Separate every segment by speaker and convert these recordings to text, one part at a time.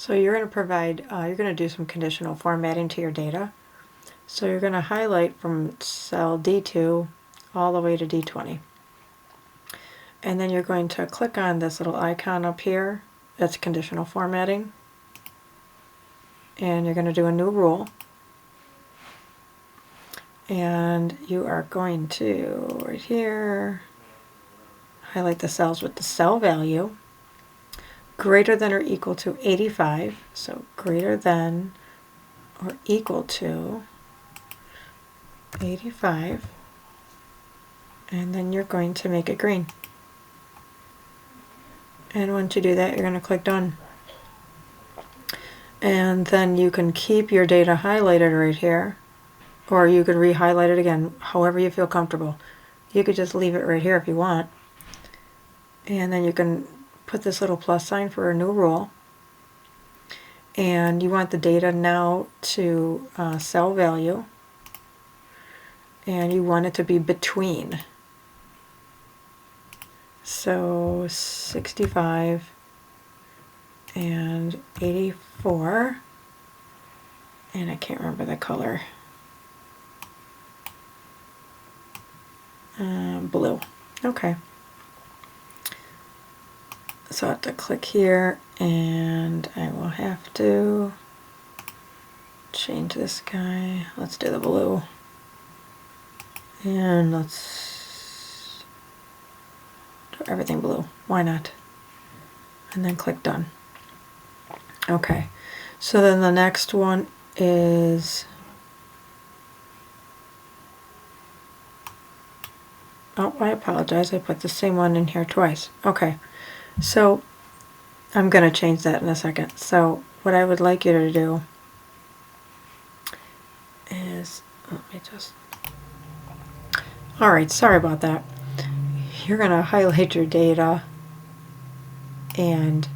Speaker 1: So you're going to provide, you're going to do some conditional formatting to your data. So you're going to highlight from cell D2 all the way to D20. And then you're going to click on this little icon up here. That's conditional formatting. And you're going to do a new rule. And you are going to, right here, highlight the cells with the cell value. Greater than or equal to 85. So greater than or equal to 85. And then you're going to make it green. And once you do that, you're going to click done. And then you can keep your data highlighted right here, or you could re-highlight it again, however you feel comfortable. You could just leave it right here if you want. And then you can put this little plus sign for a new rule. And you want the data now to cell value. And you want it to be between. So 65 and 84. And I can't remember the color. Blue. Okay. So I have to click here, and I will have to change this guy. Let's do the blue. And let's do everything blue. Why not? And then click done. Okay. So then the next one is, oh, I apologize. I put the same one in here twice. Okay. So I'm going to change that in a second. So what I would like you to do is, let me just, all right, sorry about that. You're going to highlight your data, and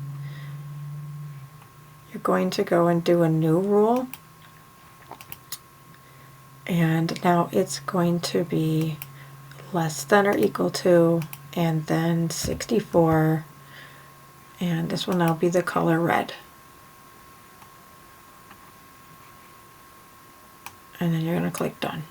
Speaker 1: you're going to go and do a new rule. And now it's going to be less than or equal to, and then 64. And this will now be the color red. And then you're going to click done.